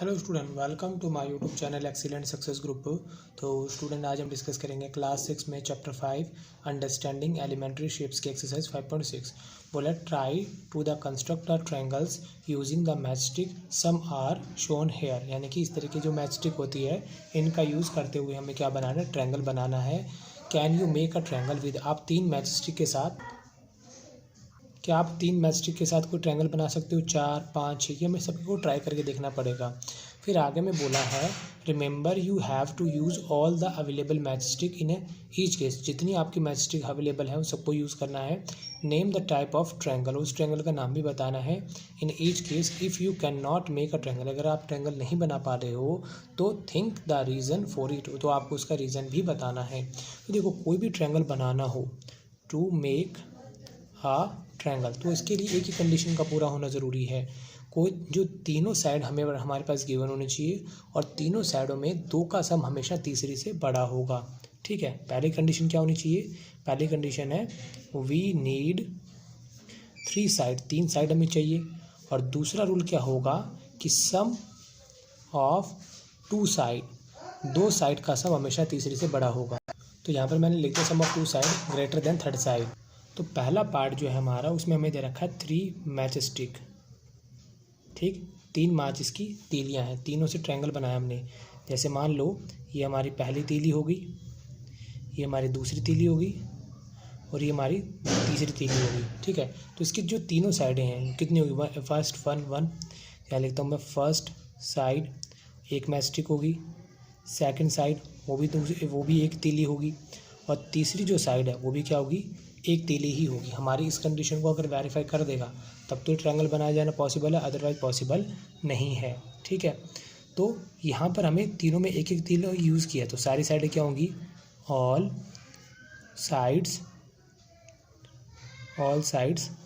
Hello student, welcome to my YouTube channel excellent success group. तो student, आज हम discuss करेंगे क्लास 6 में चैप्टर 5 अंडरस्टैंडिंग एलिमेंट्री शेप्स की एक्सरसाइज 5.6। बोला try to the construct triangles using the matchstick, some are shown here. यानी कि इस तरह की जो मैचस्टिक होती है इनका यूज़ करते हुए हमें क्या बनाना है, ट्रायंगल बनाना है। Can you make a triangle with, आप तीन मैचस्टिक के साथ, क्या आप तीन मैचस्टिक के साथ कोई ट्रायंगल बना सकते हो? 4, 5, 6, ये हमें सबको ट्राई करके देखना पड़ेगा। फिर आगे में बोला है remember you have to use all the available matchstick in each case. जितनी आपकी मैचस्टिक अवेलेबल है उन सबको यूज़ करना है। Name the type of triangle, उस ट्रायंगल का नाम भी बताना है। इन each case if you can not make a triangle, अगर आप ट्रायंगल नहीं बना पा रहे हो तो think the reason for it, तो आपको उसका रीज़न भी बताना है। तो देखो, कोई भी ट्रायंगल बनाना हो, टू मेक आ ट्रायंगल, तो इसके लिए एक ही कंडीशन का पूरा होना ज़रूरी है। कोई जो तीनों साइड हमें हमारे पास गिवन होने चाहिए और तीनों साइडों में दो का सम हमेशा तीसरी से बड़ा होगा। ठीक है, पहली कंडीशन क्या होनी चाहिए? पहली कंडीशन है वी नीड 3 साइड, 3 साइड हमें चाहिए। और दूसरा रूल क्या होगा कि सम ऑफ 2 साइड, 2 साइड का सम हमेशा तीसरी से बड़ा होगा। तो यहाँ पर मैंने लिख दिया sum of 2 side greater than third side. तो पहला पार्ट जो है हमारा, उसमें हमें दे रखा है 3 मैचस्टिक। ठीक, 3 माचिस की तीलियां हैं, तीनों से ट्रायंगल बनाया हमने। जैसे मान लो ये हमारी पहली तीली होगी, ये हमारी दूसरी तीली होगी और ये हमारी तीसरी तीली होगी। ठीक है, तो इसकी जो तीनों साइडें हैं कितनी होगी? फर्स्ट 1 यहाँ लिखता हूँ मैं। फर्स्ट साइड एक मैचस्टिक होगी, सेकंड साइड वो भी एक तीली होगी, और तीसरी जो साइड है वो भी क्या होगी? एक तीली ही होगी। हमारी इस कंडीशन को अगर वेरीफाई कर देगा तब तो ट्रायंगल बनाया जाना पॉसिबल है, अदरवाइज पॉसिबल नहीं है। ठीक है, तो यहाँ पर हमें तीनों में एक एक तीली यूज़ किया, तो सारी साइडें क्या होंगी? ऑल साइड्स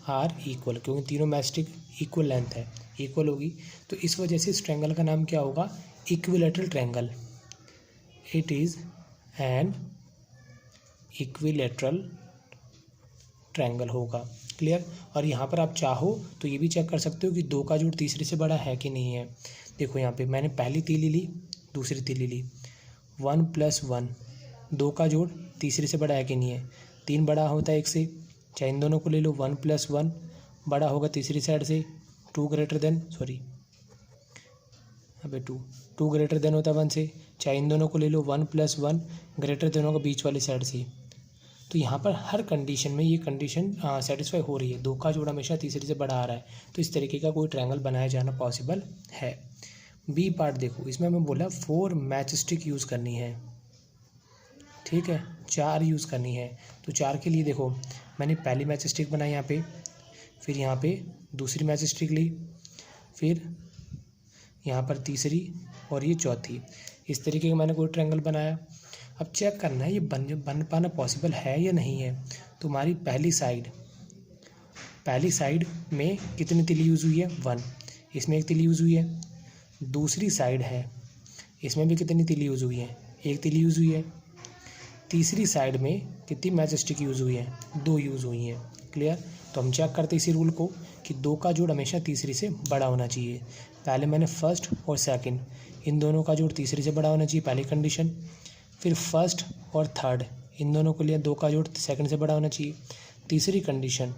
आर इक्वल, क्योंकि तीनों मैचस्टिक इक्वल लेंथ है, इक्वल होगी। तो इस वजह से इस ट्रायंगल का नाम क्या होगा? Equilateral triangle. It is N equilateral triangle होगा। क्लियर? और यहाँ पर आप चाहो तो ये भी चेक कर सकते हो कि दो का जोड़ तीसरे से बड़ा है कि नहीं है। देखो यहाँ पे मैंने पहली तीली ली, दूसरी तीली ली, 1 + 1, दो का जोड़ तीसरे से बड़ा है कि नहीं है? 3 बड़ा होता है 1 से, चाहे इन दोनों को ले लो। 1 + 1 बड़ा होगा तीसरी साइड से, 2 ग्रेटर देन होता है 1 से, चाहे इन दोनों को ले लो। 1 + 1 ग्रेटर देन होगा बीच वाली साइड से। तो यहाँ पर हर कंडीशन में ये कंडीशन सेटिस्फाई हो रही है, दो का जोड़ हमेशा तीसरे से बड़ा आ रहा है, तो इस तरीके का कोई ट्रायंगल बनाया जाना पॉसिबल है। बी पार्ट देखो, इसमें हमें बोला 4 मैचस्टिक यूज़ करनी है। ठीक है, 4 यूज़ करनी है। तो 4 के लिए देखो, मैंने पहली मैचस्टिक बनाई यहाँ पे, फिर यहाँ पे दूसरी मैचस्टिक ली, फिर यहाँ पर तीसरी और ये चौथी। इस तरीके का मैंने कोई ट्रायंगल बनाया। अब चेक करना है ये बन पाना पॉसिबल है या नहीं है। तो हमारी पहली साइड में कितनी तिली यूज़ हुई है? 1, इसमें एक तिली यूज़ हुई है। दूसरी साइड है, इसमें भी कितनी तिली यूज़ हुई है? एक तिली यूज़ हुई है। तीसरी साइड में कितनी मैचस्टिक यूज़ हुई है? 2 यूज़ हुई हैं। क्लियर? तो हम चेक करते इसी रूल को कि दो का जोड़ हमेशा तीसरी से बड़ा होना चाहिए। पहले मैंने फर्स्ट और सेकंड, इन दोनों का जोड़ तीसरी से बड़ा होना चाहिए, पहली कंडीशन। फिर फर्स्ट और थर्ड, इन दोनों के लिए दो का जोड़ सेकंड से बड़ा होना चाहिए। तीसरी कंडीशन,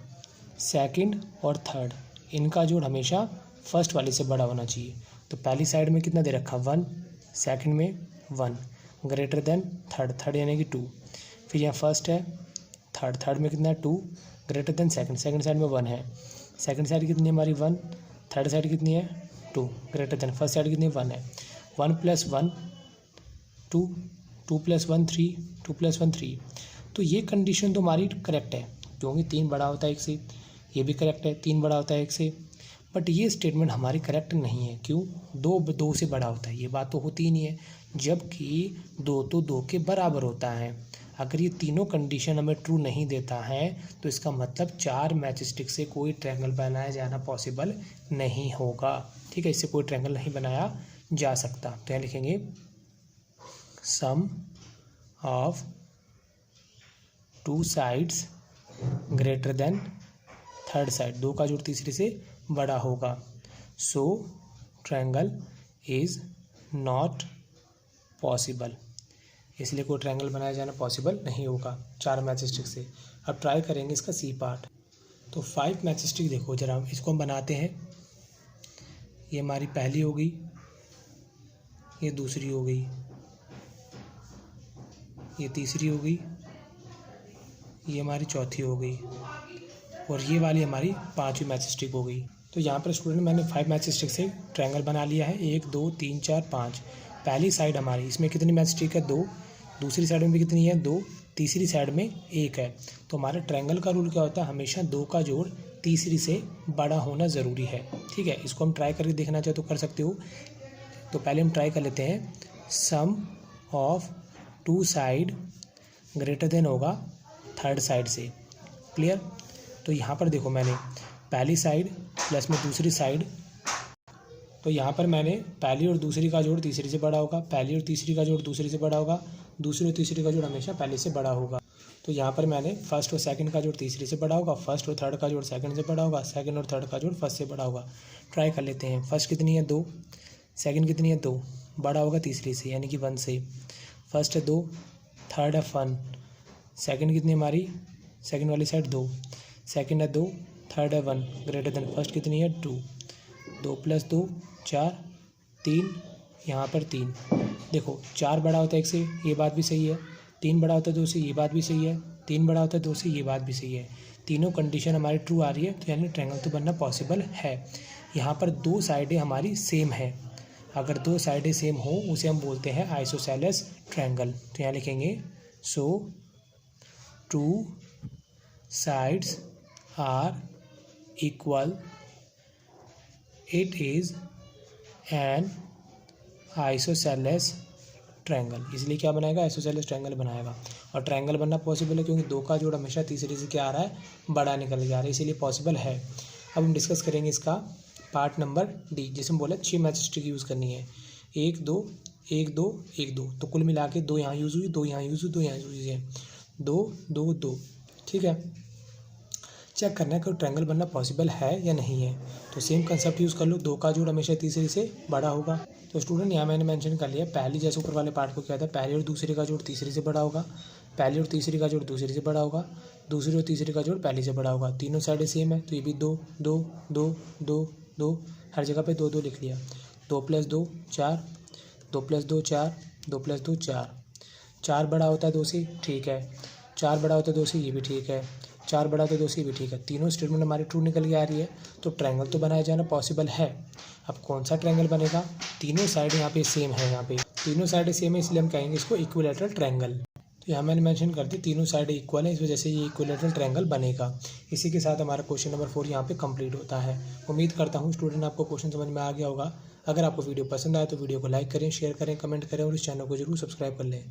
सेकंड और थर्ड, इनका जोड़ हमेशा फर्स्ट वाले से बड़ा होना चाहिए। तो पहली साइड में कितना दे रखा? 1, सेकंड में 1 ग्रेटर देन थर्ड यानी कि 2। फिर यहाँ फर्स्ट है, थर्ड में कितना है? 2 ग्रेटर देन सेकंड साइड में 1 है। सेकंड साइड कितनी है हमारी? 1। थर्ड साइड कितनी है? 2 ग्रेटर देन फर्स्ट साइड कितनी? 1 है। 1 + 1 2, 2 + 1 3, 2 + 1 3। तो ये कंडीशन तो हमारी करेक्ट है, क्योंकि 3 बड़ा होता है 1 से। ये भी करेक्ट है, 3 बड़ा होता है 1 से। बट ये स्टेटमेंट हमारी करेक्ट नहीं है। क्यों? 2 से बड़ा होता है, ये बात तो होती ही नहीं है, जबकि 2 तो 2 के बराबर होता है। अगर ये तीनों कंडीशन हमें ट्रू नहीं देता है तो इसका मतलब 4 मैचस्टिक से कोई ट्रायंगल बनाया जाना पॉसिबल नहीं होगा। ठीक है, इससे कोई ट्रायंगल नहीं बनाया जा सकता। तो यहाँ लिखेंगे sum of 2 sides greater than third side, दो का जोड़ तीसरे से बड़ा होगा। So triangle is not possible, इसलिए कोई ट्रायंगल बनाया जाना पॉसिबल नहीं होगा 4 मैच स्टिक से। अब ट्राई करेंगे इसका सी पार्ट। तो 5 मैच स्टिक देखो जरा, इसको हम बनाते हैं। ये हमारी पहली हो गई, ये दूसरी हो गई, ये तीसरी हो गई, ये हमारी चौथी हो गई और ये वाली हमारी 5वीं मैच स्टिक हो गई। तो यहाँ पर स्टूडेंट मैंने 5 मैच स्टिक से ट्रायंगल बना लिया है। 1 2 3 4 5। पहली साइड हमारी, इसमें कितनी मैच स्टिक है? 2। दूसरी साइड में भी कितनी है? 2। तीसरी साइड में 1 है। तो हमारे ट्रायंगल का रूल क्या होता है? हमेशा 2 का जोड़ तीसरी से बड़ा होना ज़रूरी है। ठीक है, इसको हम ट्राई करके देखना चाहे तो कर सकते हो। तो पहले हम ट्राई कर लेते हैं। सम ऑफ 2 साइड ग्रेटर देन होगा 3rd साइड से। क्लियर? तो यहाँ पर देखो, मैंने पहली साइड प्लस में दूसरी साइड, तो यहाँ पर मैंने पहली और दूसरी का जोड़ तीसरी से बड़ा होगा, पहली और तीसरी का जोड़ दूसरी से बड़ा होगा, दूसरी और तीसरी का जोड़ हमेशा पहले से बड़ा होगा। तो यहाँ पर मैंने फर्स्ट और सेकंड का जोड़ तीसरी से बड़ा होगा, फर्स्ट और थर्ड का जोड़ सेकंड से बड़ा होगा, सेकंड और थर्ड का जोड़ फर्स्ट से बड़ा होगा। ट्राई कर लेते हैं। फर्स्ट कितनी है? 2। सेकंड कितनी है? 2। बड़ा होगा तीसरी से, यानी कि 1 से। फर्स्ट है 2, थर्ड है 1। सेकंड कितनी हमारी? सेकंड वाली साइड 2। सेकंड है 2, थर्ड है 1। ग्रेटर देन फर्स्ट कितनी है? 2। 2 + 2 4, 3, यहाँ पर 3। देखो 4 बड़ा होता है 1 से, ये बात भी सही है। 3 बड़ा होता है 2 से, ये बात भी सही है। 3 बड़ा होता है 2 से, ये बात भी सही है। तीनों कंडीशन हमारी ट्रू आ रही है, तो यानी ट्रायंगल तो बनना पॉसिबल है। यहाँ पर 2 साइडें हमारी सेम है। अगर 2 साइडें सेम हो उसे हम बोलते हैं आइसोसेलेस ट्रायंगल। तो यहाँ लिखेंगे so 2 sides are equal, it is an isosceles triangle. इसलिए क्या बनाएगा? आइसोसेलेस ट्रायंगल बनाएगा। और ट्रायंगल बनना पॉसिबल है क्योंकि 2 का जोड़ हमेशा तीसरे से क्या आ रहा है? बड़ा निकल के आ रहा है, इसीलिए पॉसिबल है। अब हम डिस्कस करेंगे इसका पार्ट नंबर डी, जिसमें बोला 6 मैच स्टिक यूज़ करनी है। 1 2 1 2 1 2, तो कुल मिला के 2 यहाँ यूज़ हुई, 2 यहाँ यूज़ हुई, 2 यहाँ यूज़ हुई है, 2 2 2। ठीक है, चेक करना है कि ट्रायंगल बनना पॉसिबल है या नहीं है। तो सेम कंसेप्ट यूज़ कर लो, 2 का जोड़ हमेशा तीसरी से बड़ा होगा। तो स्टूडेंट यहाँ मैंने मेंशन कर लिया, पहली जैसे ऊपर वाले पार्ट को क्या था, पहली और दूसरी का जोड़ तीसरी से बड़ा होगा, पहली और तीसरी का जोड़ दूसरी से बड़ा होगा, दूसरी और तीसरी का जोड़ पहली से बड़ा होगा। तीनों साइडें सेम है, तो ये भी 2 2 2 2 2, हर जगह पे 2 2 लिख लिया। 2 + 2 4, 2 + 2 4, 2 + 2 4। 4 बड़ा होता है 2 से, ठीक है। 4 बड़ा होता है 2 से, ये भी ठीक है। 4 बड़ा होता है 2 से, भी ठीक है। तीनों स्टेटमेंट हमारी ट्रू निकल के आ रही है, तो ट्रायंगल तो बनाया जाना पॉसिबल है। अब कौन सा ट्रायंगल बनेगा? तीनों साइड यहाँ पे सेम है, यहाँ पे तीनों साइडें सेम है, इसलिए हम कहेंगे इसको इक्विलैटरल ट्रायंगल। तो यहाँ मैंने मेंशन कर दी तीनों साइडें इक्वल है, इस वजह से ये इक्विलैटरल ट्रायंगल बनेगा। इसी के साथ हमारा क्वेश्चन नंबर 4 यहाँ पे कंप्लीट होता है। उम्मीद करता हूँ स्टूडेंट आपको क्वेश्चन समझ में आ गया होगा। अगर आपको वीडियो पसंद आए तो वीडियो को लाइक करें, शेयर करें, कमेंट करें और इस चैनल को जरूर सब्सक्राइब कर लें।